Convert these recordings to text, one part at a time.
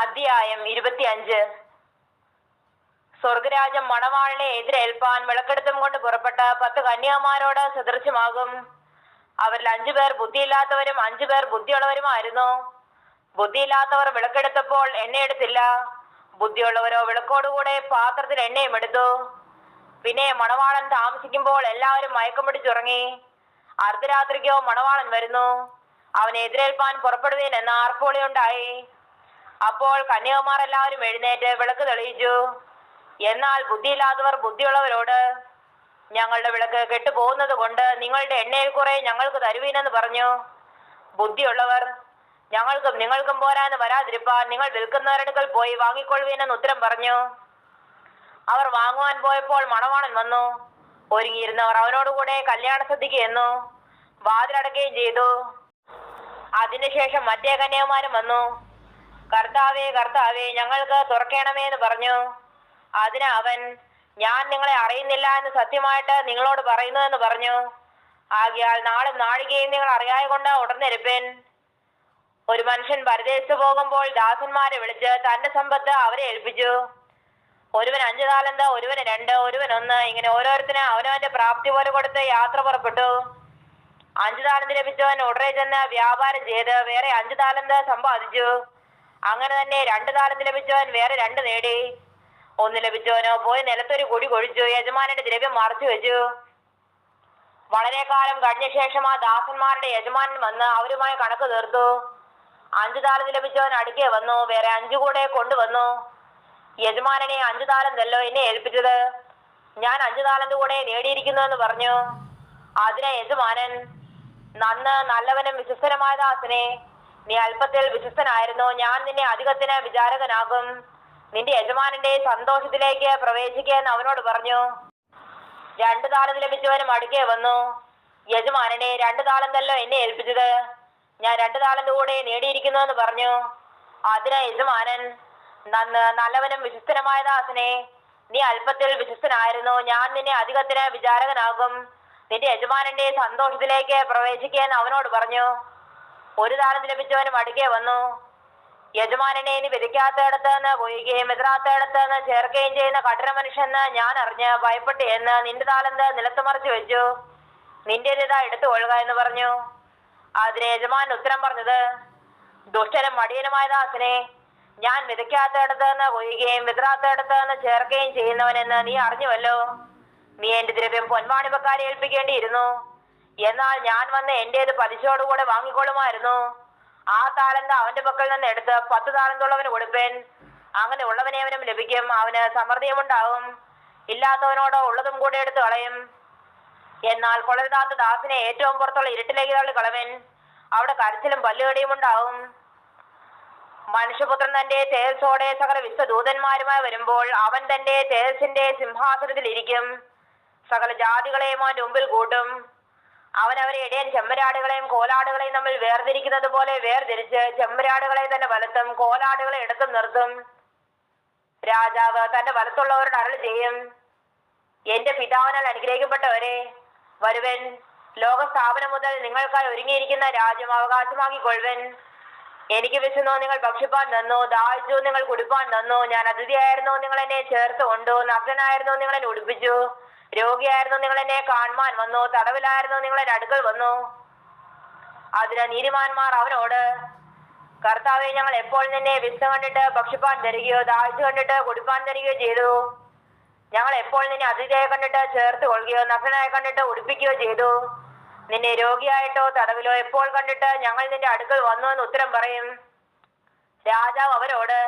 അധ്യായം 25. സ്വർഗരാജ്യം മണവാളിനെ എതിരേൽപ്പാൻ വിളക്കെടുത്തും കൊണ്ട് പുറപ്പെട്ട 10 കന്യാമാരോട് സദൃശമാകും. അവരിൽ 5 പേർ ബുദ്ധിയില്ലാത്തവരും 5 പേർ ബുദ്ധിയുള്ളവരുമായിരുന്നു. ബുദ്ധിയില്ലാത്തവർ വിളക്കെടുത്തപ്പോൾ എണ്ണയെടുത്തില്ല. ബുദ്ധിയുള്ളവരോ വിളക്കോടുകൂടെ പാത്രത്തിൽ എണ്ണയും എടുത്തു. പിന്നെ മണവാളൻ താമസിക്കുമ്പോൾ എല്ലാവരും മയക്കം പിടിച്ചുറങ്ങി. അർദ്ധരാത്രിക്കോ മണവാളൻ വരുന്നു. അവനെ എതിരേൽപ്പാൻ പുറപ്പെടുവീൻ എന്ന ആർപ്പോളിയുണ്ടായി. അപ്പോൾ കന്യകമാർ എല്ലാവരും എഴുന്നേറ്റ് വിളക്ക് തെളിയിച്ചു. എന്നാൽ ബുദ്ധിയില്ലാത്തവർ ബുദ്ധിയുള്ളവരോട്, ഞങ്ങളുടെ വിളക്ക് കെട്ടുപോകുന്നത് കൊണ്ട് നിങ്ങളുടെ എണ്ണയിൽ കുറെ ഞങ്ങൾക്ക് തരുവീനെന്ന് പറഞ്ഞു. ബുദ്ധിയുള്ളവർ, ഞങ്ങൾക്കും നിങ്ങൾക്കും പോരാന്ന് വരാതിരിപ്പാൻ നിങ്ങൾ വിൽക്കുന്നവരടുക്കൽ പോയി വാങ്ങിക്കൊള്ളുവീനെന്ന് ഉത്തരം പറഞ്ഞു. അവർ വാങ്ങുവാൻ പോയപ്പോൾ മണവാളൻ വന്നു. ഒരുങ്ങിയിരുന്നവർ അവനോടുകൂടെ കല്യാണ സദ്യക്ക് എന്നു. വാതിലടക്കുകയും ചെയ്തു. അതിനുശേഷം മറ്റേ കന്യകമാരും വന്നു. കർത്താവേ കർത്താവേ, ഞങ്ങൾക്ക് തുറക്കണമേ എന്ന് പറഞ്ഞു. അതിന് അവൻ, ഞാൻ നിങ്ങളെ അറിയുന്നില്ല എന്ന് സത്യമായിട്ട് നിങ്ങളോട് പറയുന്നു എന്ന് പറഞ്ഞു. ആകയാൽ നാളും നാഴികയും നിങ്ങൾ അറിയാതെ കൊണ്ട് ഉടനെരുപ്പൻ. ഒരു മനുഷ്യൻ പരദേശത്ത് പോകുമ്പോൾ ദാസന്മാരെ വിളിച്ച് തന്റെ സമ്പത്ത് അവരെ ഏൽപ്പിച്ചു. ഒരുവൻ 5 താലന്ത്, ഒരുവന് 2, ഒരുവൻ 1, ഇങ്ങനെ ഓരോരുത്തരും അവനവന്റെ പ്രാപ്തി പോലെ കൊടുത്ത് യാത്ര പുറപ്പെട്ടു. 5 താലന്ത് ലഭിച്ചവൻ ഉടനെ ചെന്ന് വ്യാപാരം ചെയ്ത് വേറെ 5 താലന്ത് സമ്പാദിച്ചു. അങ്ങനെ തന്നെ 2 താലന്ത് ലഭിച്ചവൻ വേറെ 2 നേടി. 1 ലഭിച്ചവനോ പോയി നിലത്തൊരു കുഴി കുഴിച്ചു യജമാനന്റെ ദ്രവ്യം മറച്ചു വെച്ചു. വളരെ കാലം കഴിഞ്ഞ ശേഷം ആ ദാസന്മാരുടെ യജമാനൻ വന്ന് അവരുമായി കണക്ക് തീർത്തു. 5 താലന്ത് ലഭിച്ചവൻ അടുക്കെ വന്നു, വേറെ 5 കൂടെ കൊണ്ടുവന്നു. യജമാനനെ 5 താലന്തല്ലോ എന്നെ ഏൽപ്പിച്ചത്, ഞാൻ 5 താലന്ത് കൂടെ നേടിയിരിക്കുന്നു എന്ന് പറഞ്ഞു. അതിന് യജമാനൻ, നന്ന് നല്ലവനും വിശ്വസ്തനുമായ ദാസനെ, നീ അല്പത്തിൽ വിശ്വസ്തനായിരുന്നു, ഞാൻ നിന്നെ അധികത്തിന് വിചാരകനാകും. നിന്റെ യജമാനന്റെ സന്തോഷത്തിലേക്ക് പ്രവേശിക്കുക എന്ന് അവനോട് പറഞ്ഞു. 2 താലന്ത് ലഭിച്ചവനും അടുക്കെ വന്നു. യജമാനനെ, 2 താലന്തല്ലോ എന്നെ ഏൽപ്പിച്ചത്, ഞാൻ 2 താലന്ത് കൂടെ നേടിയിരിക്കുന്നു എന്ന് പറഞ്ഞു. അതിന് യജമാനൻ, നന്ന് നല്ലവനും വിശ്വസ്തനുമായ ദാസനെ, നീ അല്പത്തിൽ വിശ്വസ്തനായിരുന്നു, ഞാൻ നിന്നെ അധികത്തിന് വിചാരകനാകും. നിന്റെ യജമാനന്റെ സന്തോഷത്തിലേക്ക് പ്രവേശിക്കുക എന്ന് അവനോട് പറഞ്ഞു. 1 താലന്ത് ലഭിച്ചവനും അടുക്കെ വന്നു. യജമാനനെ, നീ വിധിക്കാത്തയിടത്ത് നിന്ന് കൊയ്യുകയും എതിരാത്തയിടത്ത് നിന്ന് ചേർക്കുകയും ചെയ്യുന്ന കഠിന മനുഷ്യന്ന് ഞാൻ അറിഞ്ഞ് ഭയപ്പെട്ടു എന്ന് നിന്റെ താലന്ത് നിലത്ത് മറിച്ചു വെച്ചു, നിന്റേതാ എടുത്തുകൊള്ളുക എന്ന് പറഞ്ഞു. അതിന് യജമാനൻ ഉത്തരം പറഞ്ഞത്, ദുഷ്ടനും മടിയനുമായ ദാസനെ, ഞാൻ വിധിക്കാത്തയിടത്ത് നിന്ന് കൊയ്യുകയും വിതറാത്തയിടത്ത് നിന്ന് ചേർക്കുകയും ചെയ്യുന്നവനെന്ന് നീ അറിഞ്ഞുവല്ലോ. നീ എന്റെ ദ്രവ്യം പൊൻവാണിപ്പക്കാരെ ഏൽപ്പിക്കേണ്ടിയിരുന്നു. എന്നാൽ ഞാൻ വന്ന് എന്റേത് പലിശയോടുകൂടെ വാങ്ങിക്കൊള്ളുമായിരുന്നു. ആ താലന്ത് അവന്റെ പക്കൽ നിന്ന് എടുത്ത് 10 താലന്തുള്ളവന് കൊടുപ്പേൻ. അങ്ങനെ ഉള്ളവനെ അവനും ലഭിക്കും, അവന് സമൃദ്ധിയുമുണ്ടാവും. ഇല്ലാത്തവനോട് ഉള്ളതും കൂടെ എടുത്തു കളയും. എന്നാൽ കൊള്ളരുതാത്ത ദാസിനെ ഏറ്റവും പുറത്തുള്ള ഇരുട്ടിലേക്ക് തള്ളി കളവൻ, അവിടെ കരച്ചിലും പല്ലുകടിയും ഉണ്ടാവും. മനുഷ്യപുത്രൻ തന്റെ തേജസ്സോടെ സകല വിശ്വദൂതന്മാരുമായി വരുമ്പോൾ അവൻ തന്റെ തേജസ്സിന്റെ സിംഹാസനത്തിൽ ഇരിക്കും. സകല ജാതികളെയും അവന്റെ മുമ്പിൽ കൂട്ടും. അവൻ അവരെ ഇടയൻ ചെമ്മരാടുകളെയും കോലാടുകളെയും തമ്മിൽ വേർതിരിക്കുന്നത് പോലെ വേർതിരിച്ച് ചെമ്മരാടുകളെ തന്റെ വലത്തും കോലാടുകളെ ഇടത്തും നിർത്തും. രാജാവ് തന്റെ വലത്തുള്ളവരോട് അരുളി ചെയ്യും, എന്റെ പിതാവിനാൽ അനുഗ്രഹിക്കപ്പെട്ടവരെ, വരുവൻ, ലോകസ്ഥാപനം മുതൽ നിങ്ങൾക്കായി ഒരുങ്ങിയിരിക്കുന്ന രാജ്യം അവകാശമാക്കിക്കൊള്ളുവൻ. എനിക്ക് വിശന്നു, നിങ്ങൾ ഭക്ഷിപ്പാൻ തന്നു, ദാഹിച്ചു, നിങ്ങൾ കുടിപ്പാൻ തന്നു. ഞാൻ അതിഥിയായിരുന്നു, നിങ്ങൾ എന്നെ ചേർത്ത് കൊണ്ടു. നഗ്നനായിരുന്നു, നിങ്ങൾ എന്നെ ഉടുപ്പിച്ചു. രോഗിയായിരുന്നു, നിങ്ങൾ എന്നെ കാണുവാൻ വന്നു. തടവിലായിരുന്നു, നിങ്ങൾ എന്റെ അടുക്കൽ വന്നു. അതിന് നീതിമാന്മാർ അവനോട്, കർത്താവെ, ഞങ്ങൾ എപ്പോൾ നിന്നെ വിശന്ന് കണ്ടിട്ട് ഭക്ഷിപ്പാൻ തരികയോ ദാഹിച്ചു കണ്ടിട്ട് കുടിപ്പാൻ തരികയോ ചെയ്തു? ഞങ്ങൾ എപ്പോൾ നിന്നെ അതിഥിയായി കണ്ടിട്ട് ചേർത്ത് കൊള്ളുകയോ നഗ്നനായി കണ്ടിട്ട് ഉടുപ്പിക്കുകയോ ചെയ്തു? നിന്നെ രോഗിയായിട്ടോ തടവിലോ എപ്പോൾ കണ്ടിട്ട് ഞങ്ങൾ നിന്റെ അടുക്കൽ വന്നു എന്ന് ഉത്തരം പറയും? രാജാവ് അവരോട്,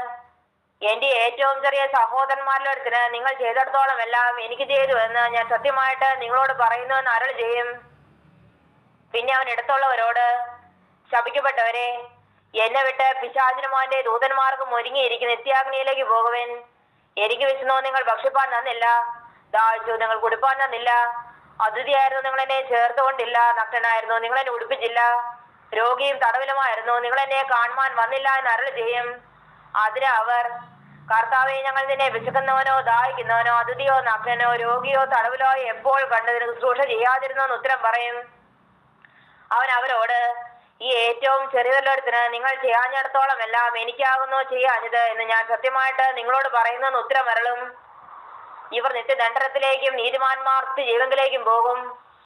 എന്റെ ഏറ്റവും ചെറിയ സഹോദരന്മാരിലൊരുത്തിന് നിങ്ങൾ ചെയ്തിടത്തോളം എല്ലാം എനിക്ക് ചെയ്തു എന്ന് ഞാൻ സത്യമായിട്ട് നിങ്ങളോട് പറയുന്നു എന്ന് അരുളി ചെയ്യും. പിന്നെ അവൻ ഇടത്തുള്ളവരോട്, ശപിക്കപ്പെട്ടവരെ, എന്നെ വിട്ട് പിശാചിനും അവന്റെ ദൂതന്മാർക്കും ഒരുങ്ങിയിരിക്കുന്ന നിത്യാഗ്നിയിലേക്ക് പോകുവൻ. എനിക്ക് വിശന്നോ, നിങ്ങൾ ഭക്ഷിപ്പാൻ തന്നില്ല. ദാഹിച്ചു, നിങ്ങൾ കുടിപ്പാൻ തന്നില്ല. അതിഥിയായിരുന്നു, നിങ്ങൾ എന്നെ ചേർത്തുകൊണ്ടില്ല. നഗ്നനായിരുന്നു, നിങ്ങൾ എന്നെ ഉടുപ്പിച്ചില്ല. രോഗിയും തടവിലുമായിരുന്നു, നിങ്ങൾ എന്നെ കാണുവാൻ വന്നില്ല എന്ന് അരുളി ചെയ്യും. അതിന് അവർ, കർത്താവെ, ഞങ്ങൾ നിന്നെ വിശക്കുന്നവനോ ദാഹിക്കുന്നവനോ അതിഥിയോ നഗ്നനോ രോഗിയോ തടവിലോ എപ്പോൾ കണ്ടതിന് ശുശ്രൂഷ ചെയ്യാതിരുന്നു എന്ന് ഉത്തരം പറയും. അവൻ അവരോട്, ഈ ഏറ്റവും ചെറിയവരിടത്തിന് നിങ്ങൾ ചെയ്യാഞ്ഞിടത്തോളം എല്ലാം എനിക്കാകുന്നു ചെയ്യാഞ്ഞത് എന്ന് ഞാൻ സത്യമായിട്ട് നിങ്ങളോട് പറയുന്നെന്ന് ഉത്തരം വരളും. ഇവർ നിത്യദണ്ഡനത്തിലേക്കും നീതിമാന്മാർ ജീവങ്കിലേക്കും പോകും.